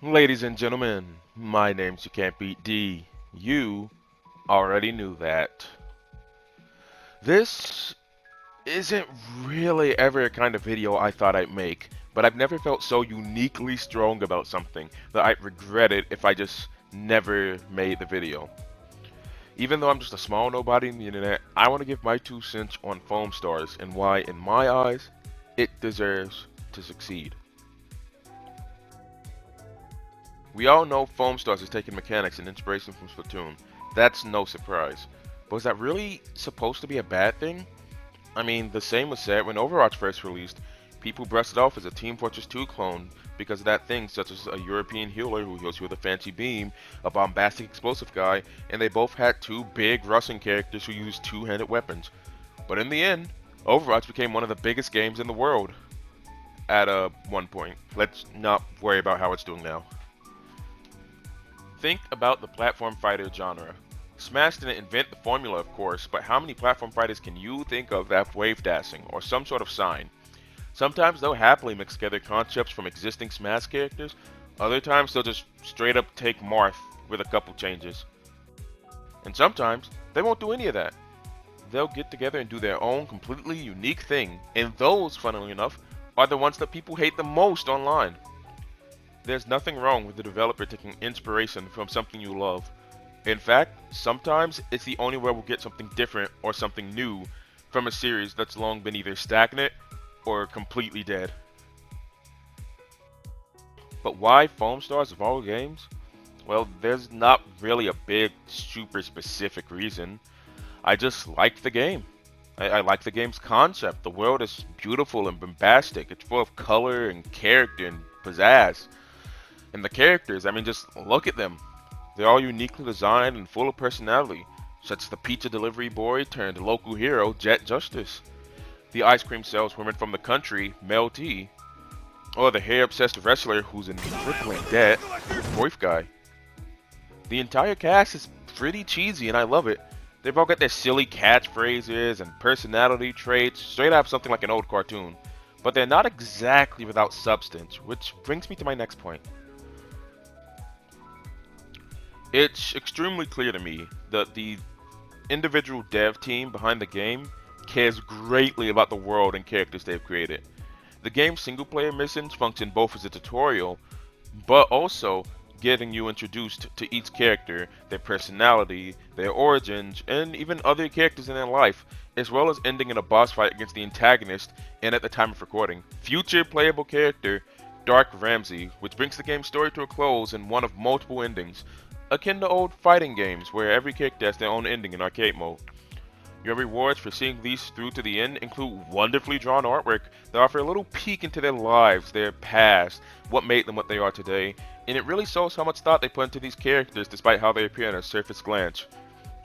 Ladies and gentlemen, my name's You Can't Beat D. You already knew that. This isn't really ever a kind of video I thought I'd make, but I've never felt so uniquely strong about something that I'd regret it if I just never made the video. Even though I'm just a small nobody in the internet, I want to give my 2 cents on Foamstars and why, in my eyes, it deserves to succeed. We all know Foamstars has taken mechanics and inspiration from Splatoon. That's no surprise. But was that really supposed to be a bad thing? I mean, the same was said when Overwatch first released. People brushed it off as a Team Fortress 2 clone because of that thing, such as a European healer who heals you with a fancy beam, a bombastic explosive guy, and they both had two big Russian characters who used two-handed weapons. But in the end, Overwatch became one of the biggest games in the world at one point. Let's not worry about how it's doing now. Think about the platform fighter genre. Smash didn't invent the formula, of course, but how many platform fighters can you think of that have wave dashing, or some sort of sign? Sometimes they'll happily mix together concepts from existing Smash characters, other times they'll just straight up take Marth with a couple changes. And sometimes they won't do any of that. They'll get together and do their own completely unique thing, and those, funnily enough, are the ones that people hate the most online. There's nothing wrong with the developer taking inspiration from something you love. In fact, sometimes it's the only way we'll get something different or something new from a series that's long been either stagnant or completely dead. But why Foamstars of all games? Well, there's not really a big, super specific reason. I just like the game. I like the game's concept. The world is beautiful and bombastic. It's full of color and character and pizzazz. And the characters, I mean, just look at them. They're all uniquely designed and full of personality, such as the pizza delivery boy turned local hero Jet Justice, the ice cream saleswoman from the country Mel T, or the hair-obsessed wrestler who's in crippling debt, Swirft guy. The entire cast is pretty cheesy and I love it. They've all got their silly catchphrases and personality traits, straight out of something like an old cartoon. But they're not exactly without substance, which brings me to my next point. It's extremely clear to me that the individual dev team behind the game cares greatly about the world and characters they've created. The game's single player missions function both as a tutorial, but also getting you introduced to each character, their personality, their origins, and even other characters in their life, as well as ending in a boss fight against the antagonist and at the time of recording, future playable character Dark Ramsey, which brings the game's story to a close in one of multiple endings, akin to old fighting games where every character has their own ending in arcade mode. Your rewards for seeing these through to the end include wonderfully drawn artwork that offer a little peek into their lives, their past, what made them what they are today, and it really shows how much thought they put into these characters despite how they appear at a surface glance.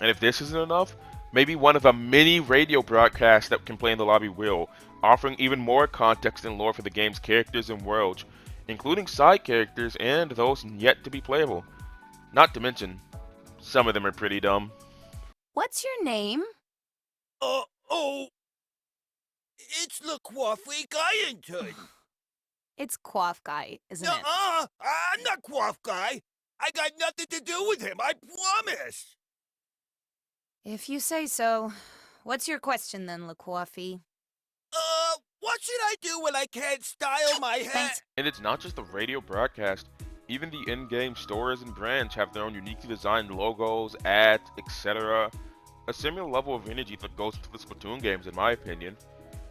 And if this isn't enough, maybe one of the many radio broadcasts that can play in the lobby will, offering even more context and lore for the game's characters and worlds, including side characters and those yet to be playable. Not to mention, some of them are pretty dumb. What's your name? Oh, it's the Coffee Guyington. It's Quaff Guy, isn't it? I'm not Quaff Guy. I got nothing to do with him, I promise. If you say so. What's your question then, LaQuaffy? What should I do when I can't style my hair? Thanks. And it's not just the radio broadcast. Even the in-game stores and brands have their own uniquely designed logos, ads, etc. A similar level of energy that goes into the Splatoon games in my opinion.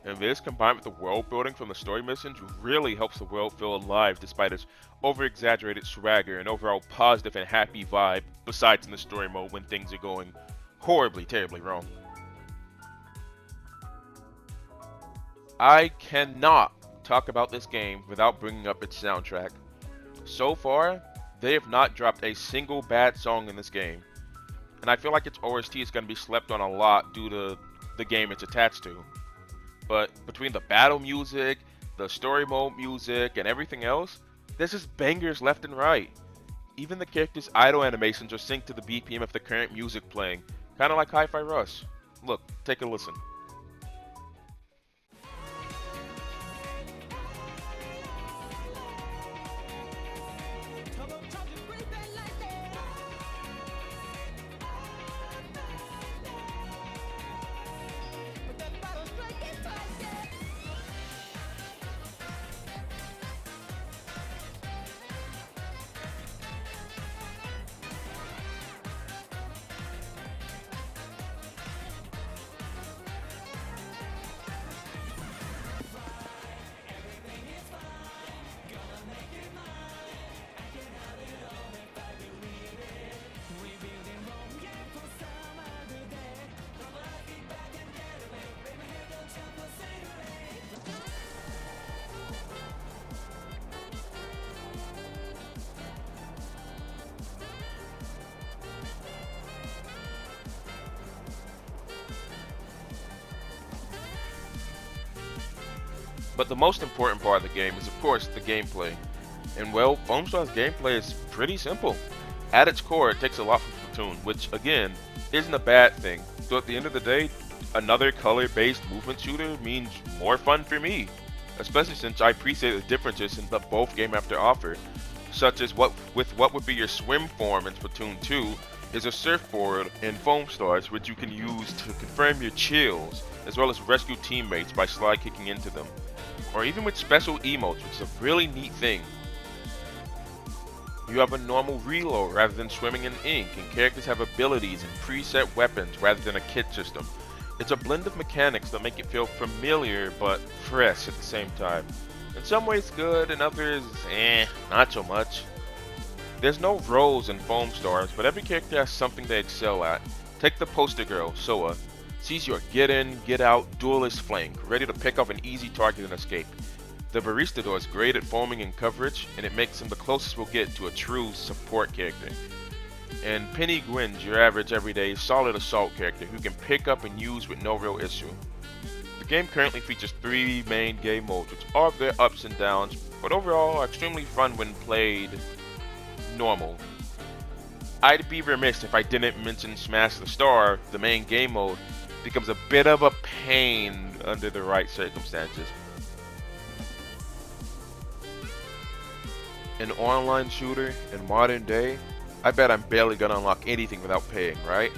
And this, combined with the world building from the story missions, really helps the world feel alive despite its over-exaggerated swagger and overall positive and happy vibe, besides in the story mode when things are going horribly, terribly wrong. I cannot talk about this game without bringing up its soundtrack. So far, they have not dropped a single bad song in this game. And I feel like its OST is going to be slept on a lot due to the game it's attached to. But between the battle music, the story mode music, and everything else, there's just bangers left and right. Even the characters' idle animations are synced to the BPM of the current music playing, kinda like Hi-Fi Rush. Look, take a listen. But the most important part of the game is of course the gameplay. And well, Foamstars gameplay is pretty simple. At its core, it takes a lot from Splatoon, which again, isn't a bad thing. So at the end of the day, another color-based movement shooter means more fun for me. Especially since I appreciate the differences in the both game have to offer. Such as what would be your swim form in Splatoon 2 is a surfboard in Foamstars which you can use to confirm your chills, as well as rescue teammates by slide kicking into them. Or even with special emotes, which is a really neat thing. You have a normal reload rather than swimming in ink, and characters have abilities and preset weapons rather than a kit system. It's a blend of mechanics that make it feel familiar but fresh at the same time. In some ways good, in others, not so much. There's no roles in Foamstars, but every character has something they excel at. Take the poster girl, Soa. She's your get in, get out, duelist flank, ready to pick off an easy target and escape. The Baristador is great at foaming and coverage, and it makes him the closest we'll get to a true support character. And Penny Gwyn's your average everyday solid assault character who can pick up and use with no real issue. The game currently features 3 main game modes which all have their ups and downs, but overall are extremely fun when played normal. I'd be remiss if I didn't mention Smash the Star, the main game mode, becomes a bit of a pain under the right circumstances. An online shooter in modern day, I bet I'm barely gonna unlock anything without paying, right?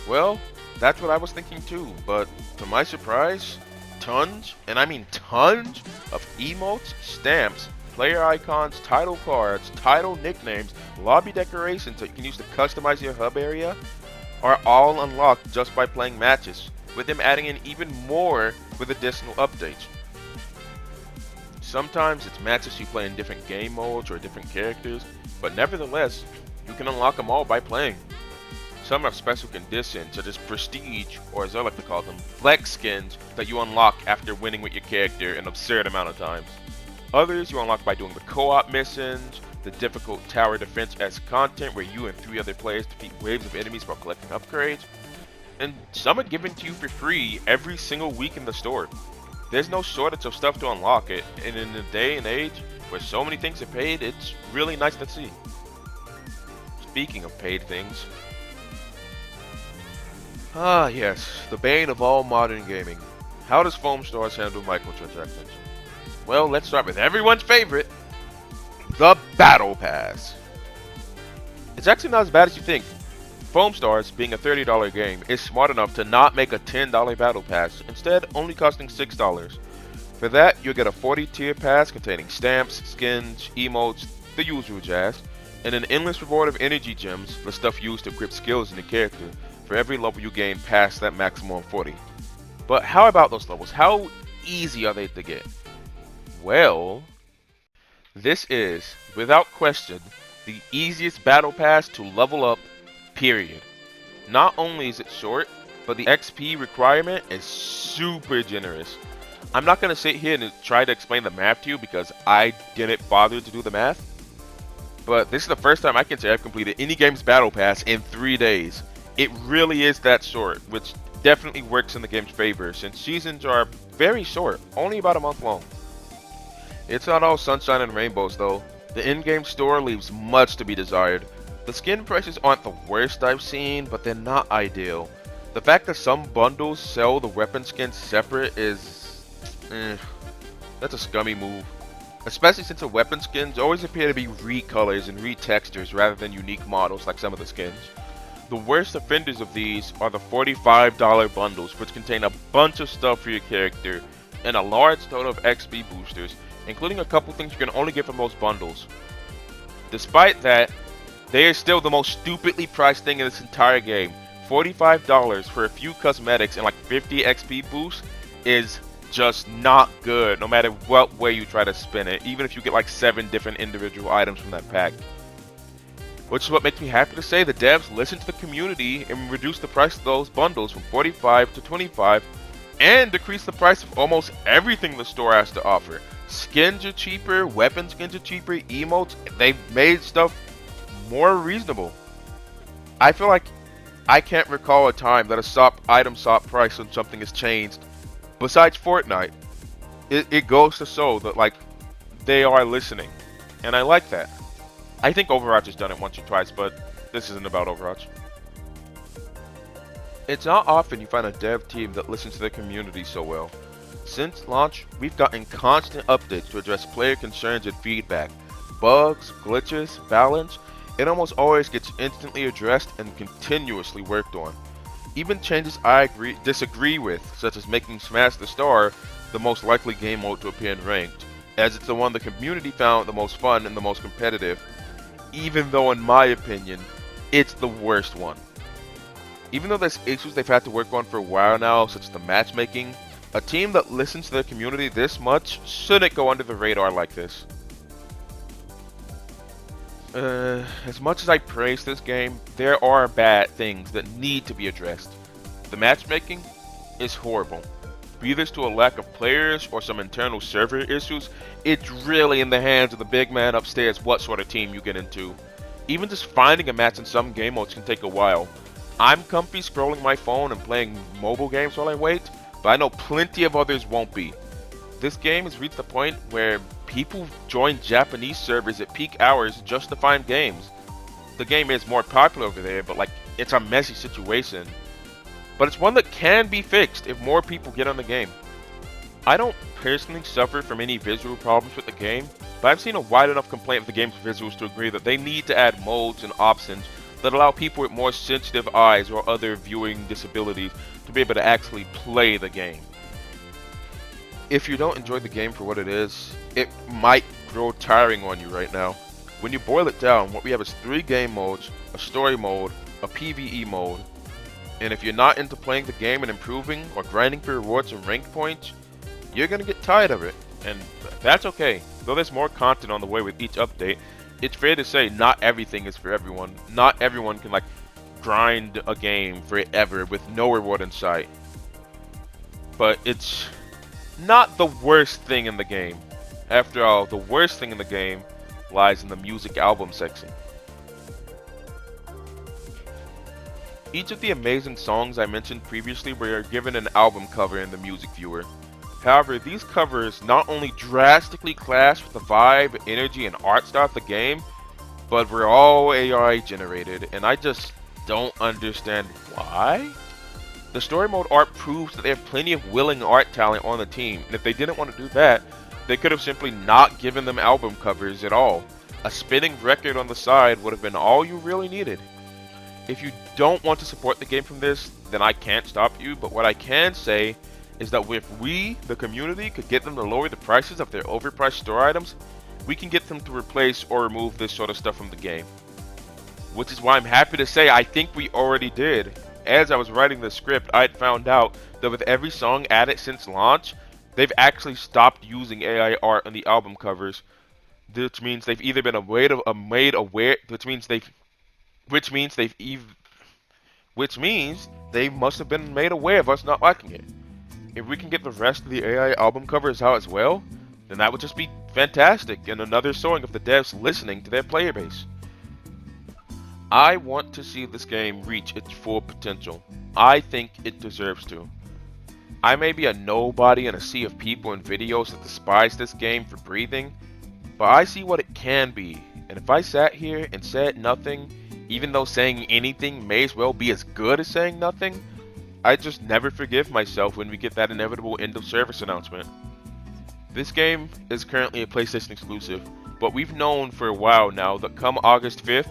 Well, that's what I was thinking too, but to my surprise, tons, and I mean tons, of emotes, stamps, player icons, title cards, title nicknames, lobby decorations that you can use to customize your hub area are all unlocked just by playing matches, with them adding in even more with additional updates. Sometimes it's matches you play in different game modes or different characters, but nevertheless, you can unlock them all by playing. Some have special conditions such as prestige, or as I like to call them, flex skins that you unlock after winning with your character an absurd amount of times. Others you unlock by doing the co-op missions, the difficult tower defense-esque content where you and 3 other players defeat waves of enemies while collecting upgrades, and some are given to you for free every single week in the store. There's no shortage of stuff to unlock it, and in a day and age where so many things are paid, it's really nice to see. Speaking of paid things, yes, the bane of all modern gaming. How does Foamstars handle microtransactions? Well, let's start with everyone's favorite, the Battle Pass. It's actually not as bad as you think. Foamstars, being a $30 game, is smart enough to not make a $10 Battle Pass, instead only costing $6. For that, you'll get a 40-tier pass containing stamps, skins, emotes, the usual jazz, and an endless reward of energy gems, the stuff used to equip skills in the character, for every level you gain past that maximum 40. But how about those levels? How easy are they to get? Well, this is, without question, the easiest Battle Pass to level up, period. Not only is it short, but the XP requirement is super generous. I'm not going to sit here and try to explain the math to you because I didn't bother to do the math. But this is the first time I can say I've completed any game's Battle Pass in 3 days. It really is that short, which definitely works in the game's favor since seasons are very short, only about a month long. It's not all sunshine and rainbows though. The in-game store leaves much to be desired. The skin prices aren't the worst I've seen, but they're not ideal. The fact that some bundles sell the weapon skins separate is... that's a scummy move. Especially since the weapon skins always appear to be recolors and retextures rather than unique models like some of the skins. The worst offenders of these are the $45 bundles, which contain a bunch of stuff for your character and a large total of XP boosters, including a couple things you can only get from those bundles. Despite that, they are still the most stupidly priced thing in this entire game. $45 for a few cosmetics and like 50 XP boosts is just not good, no matter what way you try to spin it, even if you get like 7 different individual items from that pack. Which is what makes me happy to say the devs listened to the community and reduced the price of those bundles from $45 to $25 and decreased the price of almost everything the store has to offer. Skins are cheaper, weapon skins are cheaper, emotes, they've made stuff more reasonable. I feel like I can't recall a time that a item shop price on something has changed besides Fortnite. It goes to show that like they are listening, and I like that. I think Overwatch has done it once or twice, but this isn't about Overwatch. It's not often you find a dev team that listens to their community so well. Since launch, we've gotten constant updates to address player concerns and feedback. Bugs, glitches, balance, it almost always gets instantly addressed and continuously worked on. Even changes I disagree with, such as making Smash the Star the most likely game mode to appear in Ranked, as it's the one the community found the most fun and the most competitive, even though in my opinion, it's the worst one. Even though there's issues they've had to work on for a while now, such as the matchmaking, a team that listens to their community this much shouldn't go under the radar like this. As much as I praise this game, there are bad things that need to be addressed. The matchmaking is horrible. Be this to a lack of players or some internal server issues, it's really in the hands of the big man upstairs what sort of team you get into. Even just finding a match in some game modes can take a while. I'm comfy scrolling my phone and playing mobile games while I wait, but I know plenty of others won't be. This game has reached the point where people join Japanese servers at peak hours just to find games. The game is more popular over there, but like it's a messy situation. But it's one that can be fixed if more people get on the game. I don't personally suffer from any visual problems with the game, but I've seen a wide enough complaint of the game's visuals to agree that they need to add modes and options that allow people with more sensitive eyes or other viewing disabilities to be able to actually play the game. If you don't enjoy the game for what it is, it might grow tiring on you right now. When you boil it down, what we have is 3 game modes, a story mode, a PvE mode, and if you're not into playing the game and improving or grinding for rewards and rank points, you're gonna get tired of it, and that's okay. Though there's more content on the way with each update, it's fair to say not everything is for everyone. Not everyone can like grind a game forever with no reward in sight. But it's not the worst thing in the game. After all, the worst thing in the game lies in the music album section. Each of the amazing songs I mentioned previously were given an album cover in the music viewer. However, these covers not only drastically clash with the vibe, energy, and art style of the game, but were all AI generated, and I just don't understand why? The story mode art proves that they have plenty of willing art talent on the team, and if they didn't want to do that, they could have simply not given them album covers at all. A spinning record on the side would have been all you really needed. If you don't want to support the game from this, then I can't stop you, but what I can say is that if we, the community, could get them to lower the prices of their overpriced store items, we can get them to replace or remove this sort of stuff from the game. Which is why I'm happy to say I think we already did. As I was writing the script, I had found out that with every song added since launch, they've actually stopped using AI art on the album covers, which means they've either been made aware, which means they must have been made aware of us not liking it. If we can get the rest of the AI album covers out as well, then that would just be fantastic and another showing of the devs listening to their player base. I want to see this game reach its full potential. I think it deserves to. I may be a nobody in a sea of people and videos that despise this game for breathing, but I see what it can be, and if I sat here and said nothing, even though saying anything may as well be as good as saying nothing, I just never forgive myself when we get that inevitable end of service announcement. This game is currently a PlayStation exclusive, but we've known for a while now that come August 5th,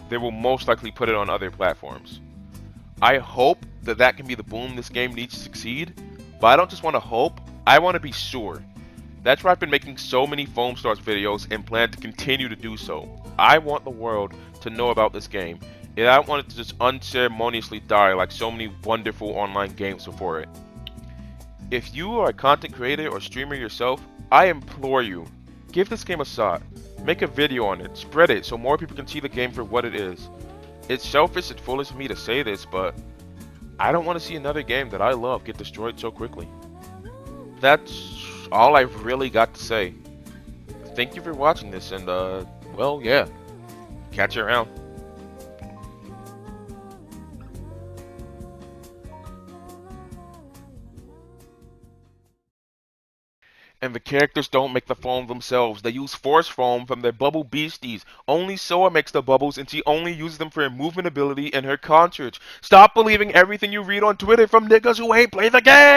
they will most likely put it on other platforms. I hope that that can be the boom this game needs to succeed, but I don't just want to hope, I want to be sure. That's why I've been making so many Foamstars videos and plan to continue to do so. I want the world to know about this game, and I don't want it to just unceremoniously die like so many wonderful online games before it. If you are a content creator or streamer yourself, I implore you, give this game a shot. Make a video on it, spread it so more people can see the game for what it is. It's selfish and foolish of me to say this, but I don't want to see another game that I love get destroyed so quickly. That's all I've really got to say. Thank you for watching this, and well, yeah, catch you around. And And the characters don't make the foam themselves. They use force foam from their bubble beasties. Only Soa makes the bubbles, and she only uses them for her movement ability and her cartridge. Stop believing everything you read on Twitter from niggas who ain't play the game!